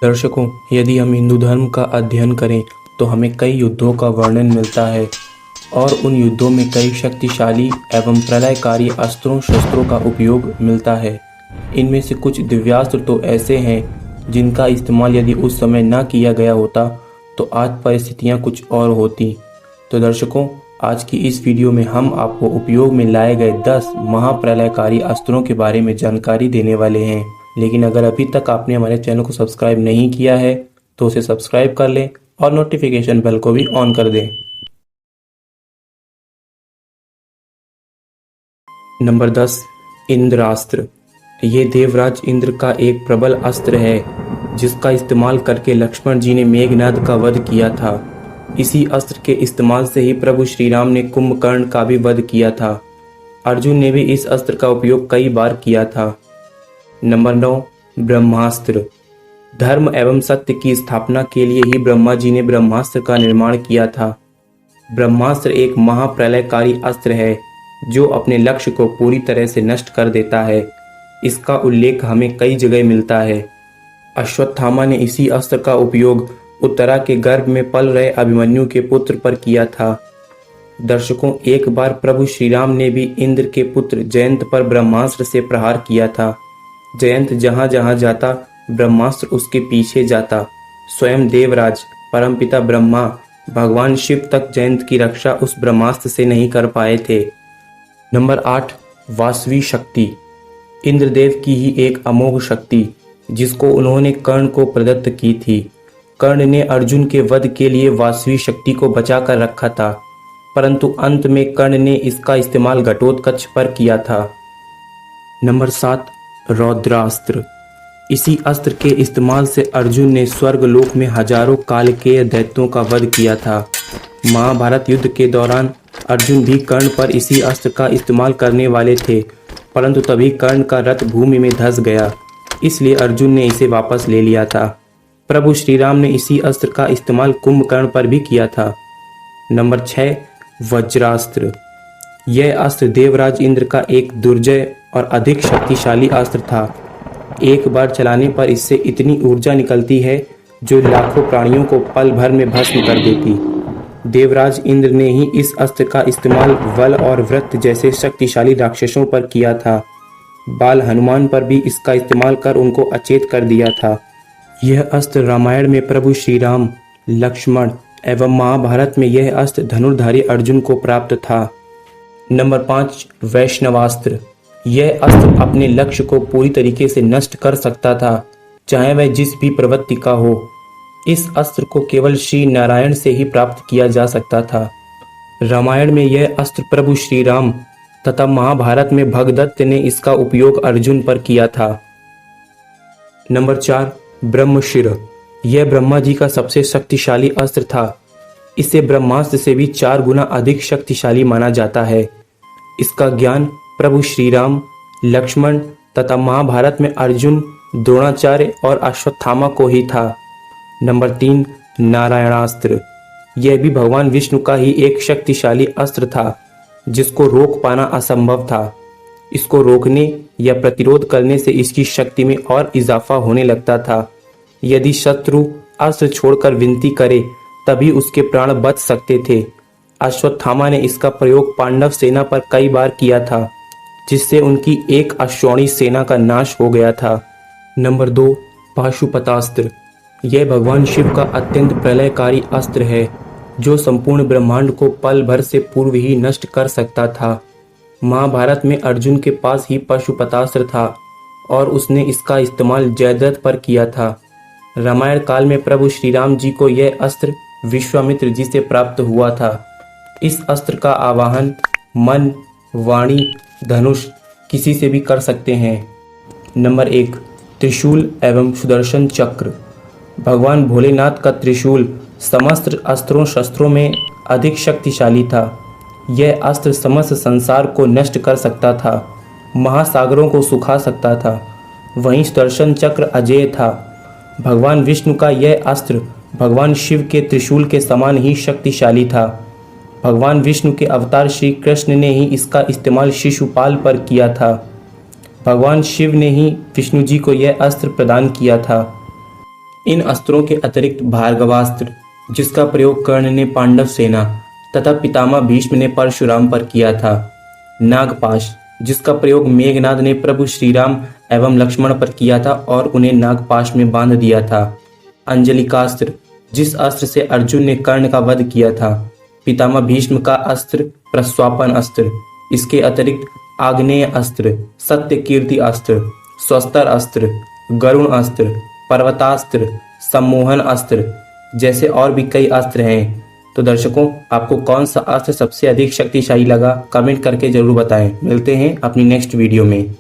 दर्शकों, यदि हम हिंदू धर्म का अध्ययन करें तो हमें कई युद्धों का वर्णन मिलता है और उन युद्धों में कई शक्तिशाली एवं प्रलयकारी अस्त्रों शस्त्रों का उपयोग मिलता है। इनमें से कुछ दिव्यास्त्र तो ऐसे हैं जिनका इस्तेमाल यदि उस समय न किया गया होता तो आज परिस्थितियां कुछ और होती। तो दर्शकों, आज की इस वीडियो में हम आपको उपयोग में लाए गए 10 महाप्रलयकारी अस्त्रों के बारे में जानकारी देने वाले हैं। लेकिन अगर अभी तक आपने हमारे चैनल को सब्सक्राइब नहीं किया है तो उसे सब्सक्राइब कर लें और नोटिफिकेशन बेल को भी ऑन कर दें। नंबर 10, इंद्रास्त्र। ये देवराज इंद्र का एक प्रबल अस्त्र है जिसका इस्तेमाल करके लक्ष्मण जी ने मेघनाद का वध किया था। इसी अस्त्र के इस्तेमाल से ही प्रभु श्री राम ने कुंभकर्ण का भी वध किया था। अर्जुन ने भी इस अस्त्र का उपयोग कई बार किया था। नंबर 9, ब्रह्मास्त्र। धर्म एवं सत्य की स्थापना के लिए ही ब्रह्मा जी ने ब्रह्मास्त्र का निर्माण किया था। ब्रह्मास्त्र एक महाप्रलयकारी अस्त्र है जो अपने लक्ष्य को पूरी तरह से नष्ट कर देता है। इसका उल्लेख हमें कई जगह मिलता है। अश्वत्थामा ने इसी अस्त्र का उपयोग उत्तरा के गर्भ में पल रहे अभिमन्यु के पुत्र पर किया था। दर्शकों, एक बार प्रभु श्री राम ने भी इंद्र के पुत्र जयंत पर ब्रह्मास्त्र से प्रहार किया था। जयंत जहां जहां जाता ब्रह्मास्त्र उसके पीछे जाता। स्वयं देवराज परमपिता ब्रह्मा भगवान शिव तक जयंत की रक्षा उस ब्रह्मास्त्र से नहीं कर पाए थे। नंबर 8, वासवी शक्ति। इंद्रदेव की ही एक अमोघ शक्ति जिसको उन्होंने कर्ण को प्रदत्त की थी। कर्ण ने अर्जुन के वध के लिए वासवी शक्ति को बचा कर रखा था, परंतु अंत में कर्ण ने इसका इस्तेमाल घटोत्कच पर किया था। नंबर 7, रौद्रास्त्र। इसी अस्त्र के इस्तेमाल से अर्जुन ने स्वर्गलोक में हजारों कालकेय दैत्यों का वध किया था। महाभारत युद्ध के दौरान अर्जुन भी कर्ण पर इसी अस्त्र का इस्तेमाल करने वाले थे, परंतु तभी कर्ण का रथ भूमि में धंस गया, इसलिए अर्जुन ने इसे वापस ले लिया था। प्रभु श्री राम ने इसी अस्त्र का इस्तेमाल कुंभकर्ण पर भी किया था। नंबर 6, वज्रास्त्र। यह अस्त्र देवराज इंद्र का एक दुर्जय और अधिक शक्तिशाली अस्त्र था। एक बार चलाने पर इससे इतनी ऊर्जा निकलती है जो लाखों प्राणियों को पल भर में भस्म कर देती। देवराज इंद्र ने ही इस अस्त्र का इस्तेमाल वल और वृत्त जैसे शक्तिशाली राक्षसों पर किया था। बाल हनुमान पर भी इसका इस्तेमाल कर उनको अचेत कर दिया था। यह अस्त्र रामायण में प्रभु श्री राम, लक्ष्मण एवं महाभारत में यह अस्त्र धनुर्धारी अर्जुन को प्राप्त था। नंबर 5, वैष्णवास्त्र। यह अस्त्र अपने लक्ष्य को पूरी तरीके से नष्ट कर सकता था, चाहे वह जिस भी प्रवृत्ति का हो। इस अस्त्र को केवल श्री नारायण से ही प्राप्त किया जा सकता था। रामायण में यह अस्त्र प्रभु श्री राम तथा महाभारत में भगदत्त ने इसका उपयोग अर्जुन पर किया था। नंबर 4, ब्रह्मशिर। यह ब्रह्मा जी का सबसे शक्तिशाली अस्त्र था। इसे ब्रह्मास्त्र से भी 4 गुना अधिक शक्तिशाली माना जाता है। इसका ज्ञान प्रभु श्री राम, लक्ष्मण तथा महाभारत में अर्जुन, द्रोणाचार्य और अश्वत्थामा को ही था। नंबर 3, नारायणास्त्र। यह भी भगवान विष्णु का ही एक शक्तिशाली अस्त्र था जिसको रोक पाना असंभव था। इसको रोकने या प्रतिरोध करने से इसकी शक्ति में और इजाफा होने लगता था। यदि शत्रु अस्त्र छोड़कर विनती करे तभी उसके प्राण बच सकते थे। अश्वत्थामा ने इसका प्रयोग पांडव सेना पर कई बार किया था, जिससे उनकी एक अश्वनी सेना का नाश हो गया था। नंबर 2, पाशुपतास्त्र। यह भगवान शिव का अत्यंत प्रलयकारी अस्त्र है जो संपूर्ण ब्रह्मांड को पल भर से पूर्व ही नष्ट कर सकता था। महाभारत में अर्जुन के पास ही पाशुपतास्त्र था और उसने इसका इस्तेमाल जयद्रथ पर किया था। रामायण काल में प्रभु श्री राम जी को यह अस्त्र विश्वामित्र जी से प्राप्त हुआ था। इस अस्त्र का आवाहन मन, वाणी, धनुष किसी से भी कर सकते हैं। नंबर 1, त्रिशूल एवं सुदर्शन चक्र। भगवान भोलेनाथ का त्रिशूल समस्त अस्त्रों शस्त्रों में अधिक शक्तिशाली था। यह अस्त्र समस्त संसार को नष्ट कर सकता था, महासागरों को सुखा सकता था। वहीं सुदर्शन चक्र अजेय था। भगवान विष्णु का यह अस्त्र भगवान शिव के त्रिशूल के समान ही शक्तिशाली था। भगवान विष्णु के अवतार श्री कृष्ण ने ही इसका इस्तेमाल शिशुपाल पर किया था। भगवान शिव ने ही विष्णु जी को यह अस्त्र प्रदान किया था। इन अस्त्रों के अतिरिक्त भार्गवास्त्र, जिसका प्रयोग कर्ण ने पांडव सेना तथा पितामह भीष्म ने परशुराम पर किया था, नागपाश, जिसका प्रयोग मेघनाद ने प्रभु श्रीराम एवं लक्ष्मण पर किया था और उन्हें नागपाश में बांध दिया था, अंजलिकास्त्र, जिस अस्त्र से अर्जुन ने कर्ण का वध किया था, पितामह भीष्म का अस्त्र प्रस्वापन अस्त्र, इसके अतिरिक्त आग्नेय अस्त्र, सत्य कीर्ति अस्त्र, स्वस्तर अस्त्र, गरुण अस्त्र, पर्वतास्त्र, सम्मोहन अस्त्र जैसे और भी कई अस्त्र हैं। तो दर्शकों, आपको कौन सा अस्त्र सबसे अधिक शक्तिशाली लगा, कमेंट करके जरूर बताएं। मिलते हैं अपनी नेक्स्ट वीडियो में।